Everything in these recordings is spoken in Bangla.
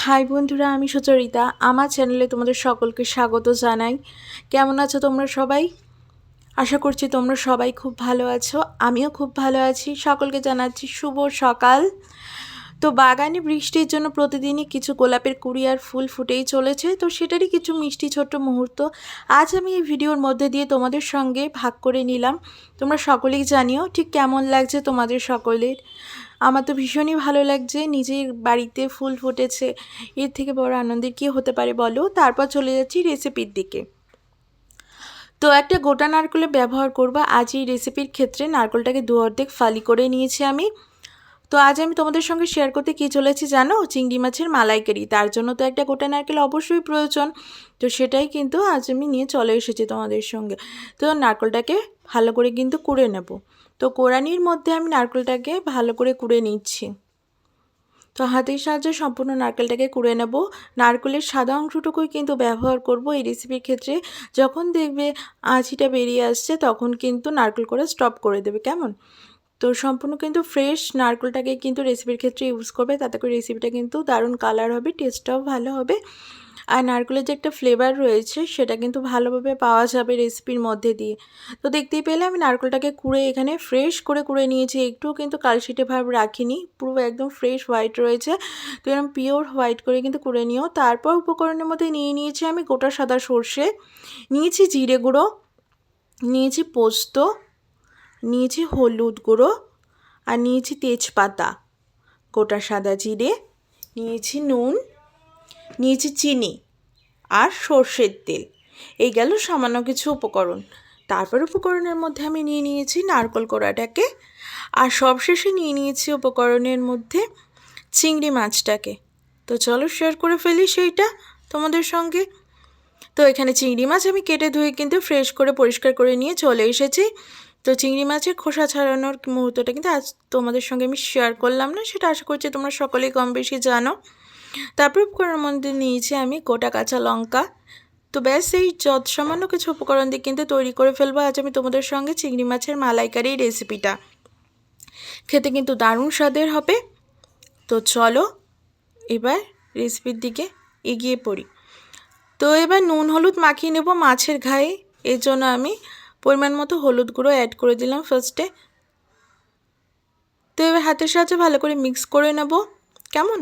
হাই বন্ধুরা, আমি সুচরিতা। আমার চ্যানেলে তোমাদের সকলকে স্বাগত জানাই। কেমন আছো তোমরা সবাই? আশা করছি তোমরা সবাই খুব ভালো আছো। আমিও খুব ভালো আছি। সকলকে জানাচ্ছি শুভ সকাল। তো বাগানে বৃষ্টির জন্য প্রতিদিনই কিছু গোলাপের কুঁড়ি আর ফুল ফুটেই চলেছে, তো সেটারই কিছু মিষ্টি ছোট্ট মুহূর্ত আজ আমি এই ভিডিওর মধ্যে দিয়ে তোমাদের সঙ্গে ভাগ করে নিলাম। তোমরা সকলেই জানিও ঠিক কেমন লাগছে তোমাদের সকলের। আমার তো ভীষণই ভালো লাগছে, নিজের বাড়িতে ফুল ফুটেছে, এর থেকে বড় আনন্দের কী হতে পারে বলো। তারপর চলে যাচ্ছি রেসিপির দিকে। তো একটা গোটা নারকেলের ব্যবহার করব আজ এই রেসিপির ক্ষেত্রে। নারকেলটাকে দু অর্ধেক ফালি করে নিয়েছি আমি। তো আজ আমি তোমাদের সঙ্গে শেয়ার করতে কী চলেছি জানো? চিংড়ি মাছের মালাইকারি। তার জন্য তো একটা গোটা নারকেল অবশ্যই প্রয়োজন, তো সেটাই কিন্তু আজ আমি নিয়ে চলে এসেছি তোমাদের সঙ্গে। তো নারকেলটাকে ভালো করে কিন্তু কুড়ে নেব। তো কোড়ানির মধ্যে আমি নারকেলটাকে ভালো করে কুড়ে নিচ্ছি। তো হাতের সাহায্যে সম্পূর্ণ নারকেলটাকে কুড়ে নেব। নারকেলের সাদা অংশটুকুই কিন্তু ব্যবহার করব এই রেসিপির ক্ষেত্রে। যখন দেখবে আঁচিটা বেরিয়ে আসছে তখন কিন্তু নারকেল করে স্টপ করে দেবে, কেমন? তো সম্পূর্ণ কিন্তু ফ্রেশ নারকেলটাকে কিন্তু রেসিপির ক্ষেত্রে ইউজ করবে, তাতে করে রেসিপিটা কিন্তু দারুণ কালার হবে, টেস্টটাও ভালো হবে। আর নারকেলের যে একটা ফ্লেভার রয়েছে সেটা কিন্তু ভালোভাবে পাওয়া যাবে রেসিপির মধ্যে দিয়ে। তো দেখতেই পেলে আমি নারকেলটাকে কুড়ে এখানে ফ্রেশ করে কুড়ে নিয়েছি, একটুও কিন্তু কালশিটে ভাব রাখিনি, পুরো একদম ফ্রেশ হোয়াইট রয়েছে। তো এরকম পিওর হোয়াইট করে কিন্তু কুড়ে নিও। তারপর উপকরণের মধ্যে নিয়ে নিয়েছি আমি গোটা সাদা সর্ষে, নিয়েছি জিরে গুঁড়ো, নিয়েছি পোস্ত, নিয়েছি হলুদ গুঁড়ো, আর নিয়েছি তেজপাতা, গোটা সাদা জিরে, নিয়েছি নুন, নিয়েছি চিনি আর সর্ষের তেল। এই গেল সামান্য কিছু উপকরণ। তারপর উপকরণের মধ্যে আমি নিয়ে নিয়েছি নারকেল কোড়াটাকে, আর সবশেষে নিয়ে নিয়েছি উপকরণের মধ্যে চিংড়ি মাছটাকে। তো চলো শেয়ার করে ফেলি সেইটা তোমাদের সঙ্গে। তো এখানে চিংড়ি মাছ আমি কেটে ধুয়ে কিন্তু ফ্রেশ করে পরিষ্কার করে নিয়ে চলে এসেছি। তো চিংড়ি মাছের খোসা ছাড়ানোর মুহূর্তটা কিন্তু আজ তোমাদের সঙ্গে আমি শেয়ার করলাম না, সেটা আশা করছি তোমরা সকলেই কম বেশি জানো। তারপর উপকরণের মধ্যে নিয়েছি আমি গোটা কাঁচা লঙ্কা। তো ব্যাস এই যত সামান্য কিছু উপকরণ দিয়ে কিন্তু তৈরি করে ফেলবো আজ আমি তোমাদের সঙ্গে চিংড়ি মাছের মালাইকারি রেসিপিটা। খেতে কিন্তু দারুণ স্বাদের হবে। তো চলো এবার রেসিপির দিকে এগিয়ে পড়ি। তো এবার নুন হলুদ মাখিয়ে নেব মাছের গায়ে। এর জন্য আমি পরিমাণ মতো হলুদ গুঁড়ো অ্যাড করে দিলাম ফার্স্টে। তো এবার হাতের সাহায্যে ভালো করে মিক্স করে নেব, কেমন?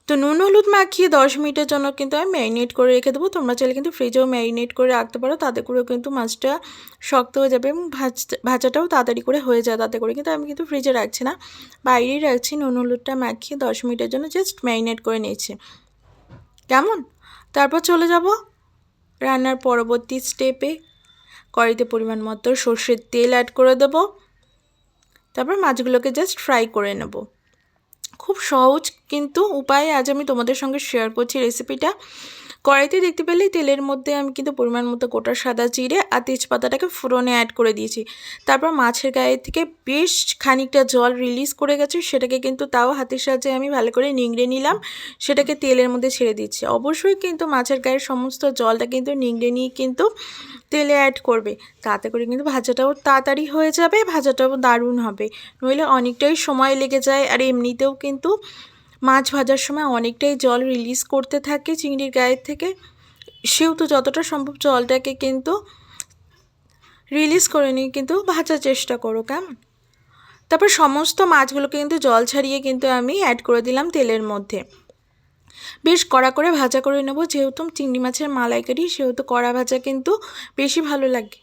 তো নুন হলুদ মাখিয়ে 10 মিনিটের জন্য কিন্তু আমি ম্যারিনেট করে রেখে দেবো। তোমরা চাইলে কিন্তু ফ্রিজেও ম্যারিনেট করে রাখতে পারো, তাতে করেও কিন্তু মাছটা শক্ত হয়ে যাবে এবং ভাজাটাও তাড়াতাড়ি করে হয়ে যায় তাতে করে। কিন্তু আমি কিন্তু ফ্রিজে রাখছি না, বাইরেই রাখছি। নুন হলুদটা মাখিয়ে 10 মিনিটের জন্য জাস্ট ম্যারিনেট করে নিয়েছি, কেমন? তারপর চলে যাব রান্নার পরবর্তী স্টেপে। কড়াইতে পরিমাণ মতো সর্ষের তেল অ্যাড করে দেবো। তারপর মাছগুলোকে জাস্ট ফ্রাই করে নেব। খুব সহজ কিন্তু উপায়ে আজ আমি তোমাদের সঙ্গে শেয়ার করছি রেসিপিটা। কড়াইতে দেখতে পেলেই তেলের মধ্যে আমি কিন্তু পরিমাণ মতো গোটা সাদা জিরে আর তেজপাতাটাকে ফোড়নে অ্যাড করে দিয়েছি। তারপর মাছের গায়ে থেকে বেশ খানিকটা জল রিলিজ করে গেছে, সেটাকে কিন্তু তাও হাতের সাহায্যে আমি ভালো করে নিংড়ে নিলাম, সেটাকে তেলের মধ্যে ছেড়ে দিচ্ছি। অবশ্যই কিন্তু মাছের গায়ের সমস্ত জলটা কিন্তু নিংড়ে নিয়ে কিন্তু তেলে অ্যাড করবে, তাতে করে কিন্তু ভাজাটাও তাড়াতাড়ি হয়ে যাবে, ভাজাটাও দারুণ হবে। নইলে অনেকটাই সময় লেগে যায়। আর এমনিতেও কিন্তু মাছ ভাজার সময় অনেকটাই জল রিলিজ করতে থাকে চিংড়ির গায়ের থেকে, সেহেতু যতটা সম্ভব জলটাকে কিন্তু রিলিজ করে নিয়ে কিন্তু ভাজার চেষ্টা করো, কেমন? তারপর সমস্ত মাছগুলোকে কিন্তু জল ছাড়িয়ে কিন্তু আমি অ্যাড করে দিলাম তেলের মধ্যে। বেশ কড়া করে ভাজা করে নেব, যেহেতু চিংড়ি মাছের মালাইকারি সেহেতু কড়া ভাজা কিন্তু বেশি ভালো লাগে।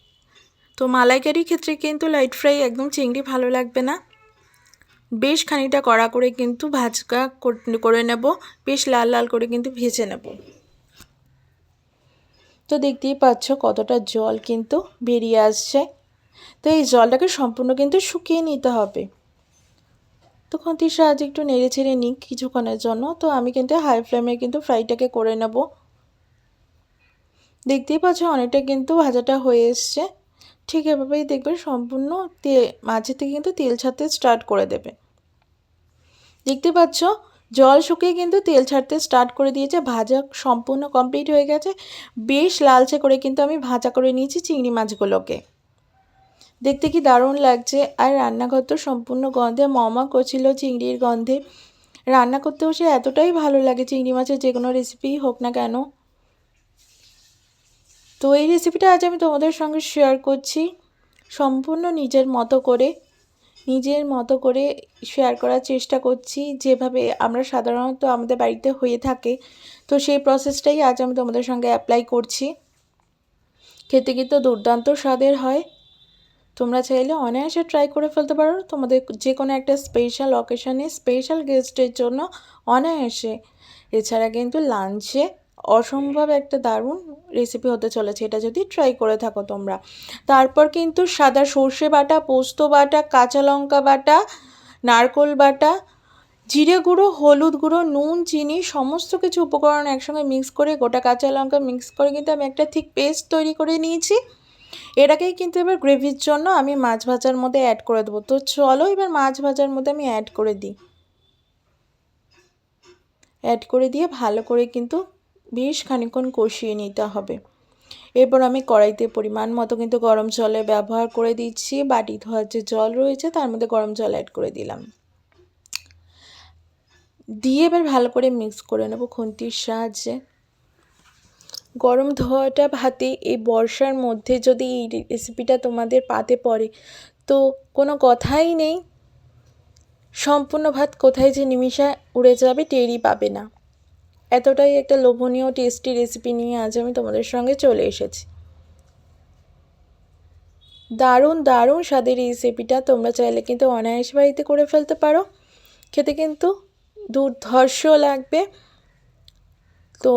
তো মালাইকারির ক্ষেত্রে কিন্তু লাইট ফ্রাই একদম চিংড়ি ভালো লাগবে না। বেশ খানিকটা কড়া করে কিন্তু ভাজা করে নেব, বেশ লাল লাল করে কিন্তু ভেজে নেব। তো দেখতেই পাচ্ছ কতটা জল কিন্তু বেরিয়ে আসছে। তো এই জলটাকে সম্পূর্ণ কিন্তু শুকিয়ে নিতে হবে। তো খুন্তির সাহায্যে একটু নেড়ে ছেড়ে নিই কিছুক্ষণের জন্য। তো আমি কিন্তু হাই ফ্লেমে কিন্তু ফ্রাইটাকে করে নেব। দেখতেই পাচ্ছ অনেকটা কিন্তু ভাজাটা হয়ে এসছে। ঠিক এভাবেই দেখবে সম্পূর্ণ মাঝে থেকে কিন্তু তেল ছাড়তে স্টার্ট করে দেবে। দেখতে পাচ্ছ জল শুকিয়ে কিন্তু তেল ছাড়তে স্টার্ট করে দিয়েছে, ভাজা সম্পূর্ণ কমপ্লিট হয়ে গেছে। বেশ লালচে করে কিন্তু আমি ভাজা করে নিয়েছি চিংড়ি মাছগুলোকে। দেখতে কি দারুণ লাগছে, আর রান্নাঘর তো সম্পূর্ণ গন্ধে মমা করছিল চিংড়ির গন্ধে। রান্না করতে বসে এতটাই ভালো লাগে চিংড়ি মাছের যে কোনো রেসিপি হোক না কেন। তো এই রেসিপিটা আজ আমি তোমাদের সঙ্গে শেয়ার করছি সম্পূর্ণ নিজের মতো করে শেয়ার করার চেষ্টা করছি, যেভাবে আমরা সাধারণত আমাদের বাড়িতে হয়ে থাকে। তো সেই প্রসেসটাই আজ আমি তোমাদের সঙ্গে অ্যাপ্লাই করছি। খেতে কিন্তু দুর্দান্ত স্বাদের হয়। তোমরা চাইলে অনায়াসে ট্রাই করে ফেলতে পারো তোমাদের যে কোনো একটা স্পেশাল অকেশনে, স্পেশাল গেস্টের জন্য অনায়াসে। এছাড়া কিন্তু লাঞ্চে অসম্ভব একটা দারুণ রেসিপি হতে চলেছে এটা যদি ট্রাই করে থাকো তোমরা। তারপর কিন্তু সাদা সর্ষে বাটা, পোস্ত বাটা, কাঁচা লঙ্কা বাটা, নারকোল বাটা, জিরে গুঁড়ো, হলুদ গুঁড়ো, নুন, চিনি সমস্ত কিছু উপকরণ একসঙ্গে মিক্স করে, গোটা কাঁচা লঙ্কা মিক্স করে কিন্তু আমি একটা ঠিক পেস্ট তৈরি করে নিয়েছি। এটাকেই কিন্তু এবার গ্রেভির জন্য আমি মাছ ভাজার মধ্যে অ্যাড করে দেবো। তো চলো এবার মাছ ভাজার মধ্যে আমি অ্যাড করে দিই। অ্যাড করে দিয়ে ভালো করে কিন্তু বেশ খানিকক্ষণ কষিয়ে নিতে হবে। এরপর আমি কড়াইতে পরিমাণ মতো কিন্তু গরম জলে ব্যবহার করে দিচ্ছি। বাটি ধোয়ার যে জল রয়েছে তার মধ্যে গরম জল অ্যাড করে দিলাম। দিয়ে এবার ভালো করে মিক্স করে নেব খুন্তির সাহায্যে। গরম ধোয়াটা ভাতে এই বর্ষার মধ্যে যদি এই রেসিপিটা তোমাদের পাতে পড়ে তো কোনো কথাই নেই, সম্পূর্ণ ভাত কোথায় যে নিমিষে উড়ে যাবে টেরই পাবে না। এতটাই একটা লোভনীয় টেস্টি রেসিপি নিয়ে আজ আমি তোমাদের সঙ্গে চলে এসেছি। দারুণ দারুণ স্বাদের এই রেসিপিটা তোমরা চাইলে কিন্তু অনায়াসে বাড়িতে করে ফেলতে পারো। খেতে কিন্তু দুর্ধর্ষ লাগবে। তো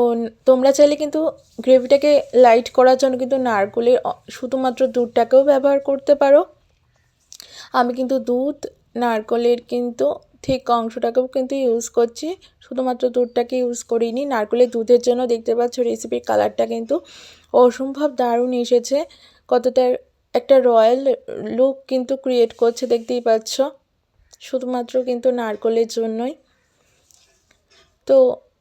তোমরা চাইলে কিন্তু গ্রেভিটাকে লাইট করার জন্য কিন্তু নারকেলের শুধুমাত্র দুধটাকেও ব্যবহার করতে পারো। আমি কিন্তু দুধ, নারকেলের কিন্তু ঠিক অংশটাকেও কিন্তু ইউজ করছি, শুধুমাত্র দুধটাকে ইউজ করিনি। নারকেলের দুধের জন্য দেখতে পাচ্ছ রেসিপির কালারটা কিন্তু অসম্ভব দারুণ এসেছে, কতটা একটা রয়্যাল লুক কিন্তু ক্রিয়েট করছে দেখতেই পাচ্ছ, শুধুমাত্র কিন্তু নারকেলের জন্যই। তো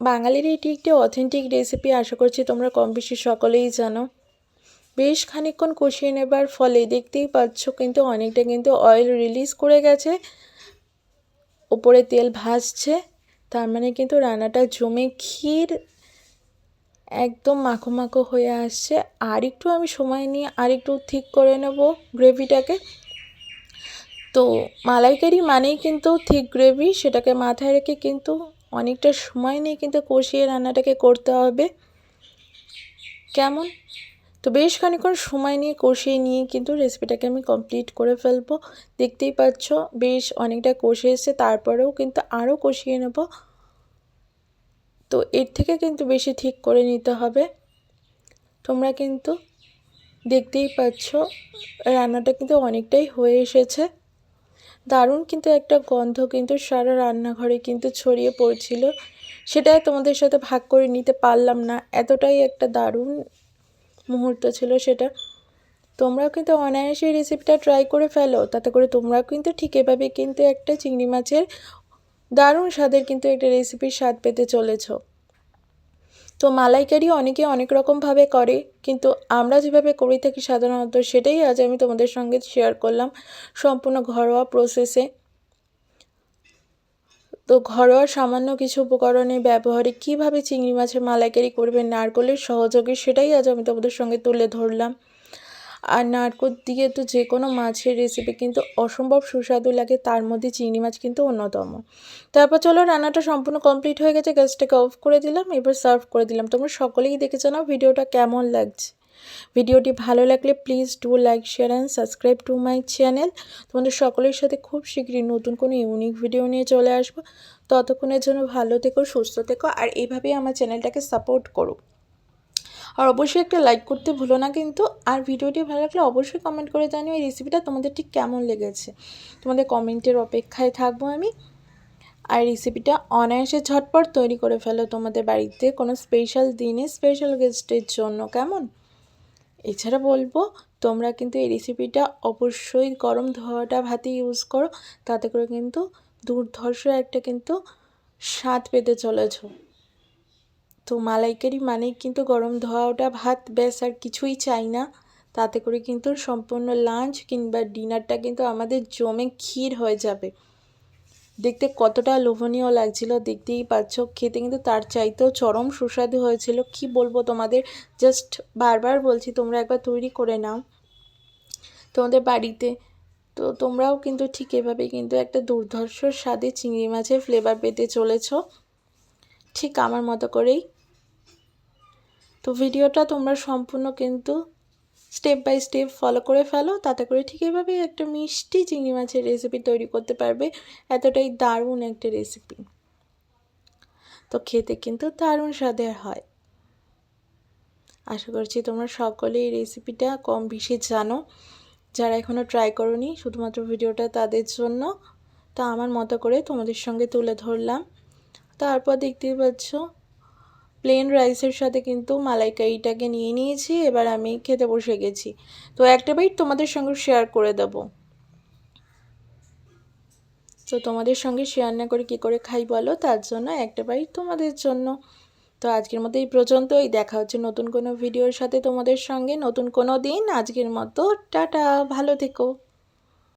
বাঙালির এটি একটি অথেন্টিক রেসিপি, আশা করছি তোমরা কম বেশি সকলেই জানো। বেশ খানিকক্ষণ কষিয়ে নেবার ফলে দেখতেই পাচ্ছ কিন্তু অনেকটা কিন্তু অয়েল রিলিজ করে গেছে, ওপরে তেল ভাসছে। তার মানে কিন্তু রান্নাটা জমে ক্ষীর একদম মাখো মাখো হয়ে আসছে। আর একটু আমি সময় নিয়ে আর একটু ঠিক করে নেব গ্রেভিটাকে। তো মালাইকারি মানেই কিন্তু ঠিক গ্রেভি, সেটাকে মাথায় রেখে কিন্তু অনেকটা সময় নিয়ে কিন্তু কষিয়ে রান্নাটাকে করতে হবে। কেমন? তো বেশ খানিকক্ষণ সময় নিয়ে কষিয়ে নিয়ে কিন্তু রেসিপিটাকে আমি কমপ্লিট করে ফেলবো। দেখতেই পাচ্ছ বেশ অনেকটা কষে এসেছে, তারপরেও কিন্তু আরও কষিয়ে নেব। তো এর থেকে কিন্তু বেশি ঠিক করে নিতে হবে। তোমরা কিন্তু দেখতেই পাচ্ছ রান্নাটা কিন্তু অনেকটাই হয়ে এসেছে। দারুণ কিন্তু একটা গন্ধ কিন্তু সারা রান্নাঘরে কিন্তু ছড়িয়ে পড়ছিল, সেটা তোমাদের সাথে ভাগ করে নিতে পারলাম না, এতটাই একটা দারুণ মুহূর্ত ছিল সেটা। তোমরাও কিন্তু অনায়াসে এই রেসিপিটা ট্রাই করে ফেলো, তাতে করে তোমরাও কিন্তু ঠিক এভাবে কিন্তু একটা চিংড়ি মাছের দারুণ স্বাদের কিন্তু একটা রেসিপির স্বাদ পেতে চলেছো। তো মালাইকারি অনেকে অনেক রকমভাবে করে, কিন্তু আমরা যেভাবে করে থাকি সাধারণত সেটাই আজ আমি তোমাদের সঙ্গে শেয়ার করলাম সম্পূর্ণ ঘরোয়া প্রসেসে। তো ঘরোয়া সামান্য কিছু উপকরণের ব্যবহারে কীভাবে চিংড়ি মাছের মালাইকারি করবেন নারকেলের সহযোগে, সেটাই আজ আমি তোমাদের সঙ্গে তুলে ধরলাম। আর নারকেল দিয়ে তো যে কোনো মাছের রেসিপি কিন্তু অসম্ভব সুস্বাদু লাগে, তার মধ্যে চিংড়ি মাছ কিন্তু অন্যতম। তারপর চলো রান্নাটা সম্পূর্ণ কমপ্লিট হয়ে গেছে, গ্যাসটাকে অফ করে দিলাম, এবার সার্ভ করে দিলাম। তোমরা সকলেই দেখে জানাও ভিডিওটা কেমন লাগছে। ভিডিওটি ভালো লাগলে please do like, share and subscribe to my channel. তোমাদের সকলের সাথে খুব শীঘ্রই নতুন কোনো ইউনিক ভিডিও নিয়ে চলে আসবো। ততক্ষণের জন্য ভালো থেকো, সুস্থ থেকো, আর এইভাবেই আমার চ্যানেলটাকে সাপোর্ট করো। আর অবশ্যই একটা লাইক করতে ভুলো না কিন্তু। আর ভিডিওটি ভালো লাগলে অবশ্যই কমেন্ট করে জানিও এই রেসিপিটা তোমাদের ঠিক কেমন লেগেছে। তোমাদের কমেন্টের অপেক্ষায় থাকবো আমি। আর রেসিপিটা অনায়াসে ঝটপট তৈরি করে ফেলো তোমাদের বাড়িতে কোনো স্পেশাল দিনে স্পেশাল গেস্টের জন্য, কেমন? এছাড়া বলবো তোমরা কিন্তু এই রেসিপিটা অবশ্যই গরম ধোয়াটা ভাতে ইউজ করো, তাতে করে কিন্তু দুর্ধর্ষ একটা কিন্তু স্বাদ পেতে চলেছো। তো মালাইকারি মানেই কিন্তু গরম ধোয়া ওটা ভাত, ব্যাস আর কিছুই চাই না। তাতে করে কিন্তু সম্পূর্ণ লাঞ্চ কিংবা ডিনারটা কিন্তু আমাদের জমে ক্ষীর হয়ে যাবে। দেখতে কতটা লোভনীয় লাগছিল দেখতেই পাচ্ছ, খেতে কিন্তু তার চাইতেও চরম সুস্বাদু হয়েছিল। কি বলবো তোমাদের, জাস্ট বারবার বলছি তোমরা একবার তৈরি করে নাও তোমাদের বাড়িতে। তো তোমরাও কিন্তু ঠিক এভাবেই কিন্তু একটা দুর্ধর্ষ স্বাদে চিংড়ি মাছের ফ্লেভার পেতে চলেছো, ঠিক আমার মতো করেই। তো ভিডিওটা তোমরা সম্পূর্ণ কিন্তু স্টেপ বাই স্টেপ ফলো করে ফেলো, তাতে করে ঠিক এভাবেই একটা মিষ্টি চিংড়ি মাছের রেসিপি তৈরি করতে পারবে। এতটাই দারুণ একটা রেসিপি, তো খেতে কিন্তু দারুণ স্বাদের হয়। আশা করছি তোমরা সকলেই এই রেসিপিটা কম বেশি জানো। যারা এখনও ট্রাই করোনি, শুধুমাত্র ভিডিওটা তাদের জন্য। তা আমার মতো করে তোমাদের সঙ্গে তুলে ধরলাম। তারপর দেখতেই পাচ্ছ প্লেন রাইসের সাথে কিন্তু মালাইকারিটাকে নিয়ে নিয়েছি। এবার আমি খেতে বসে গেছি। তো একটা বাইট তোমাদের সঙ্গে শেয়ার করে দেব। তো তোমাদের সঙ্গে শেয়ার না করে কী করে খাই বলো, তার জন্য একটা বাইট তোমাদের জন্য। তো আজকের মতো এই পর্যন্তই, দেখা হচ্ছে নতুন কোনো ভিডিওর সাথে তোমাদের সঙ্গে নতুন কোনো দিন। আজকের মতো টাটা, ভালো থেকো।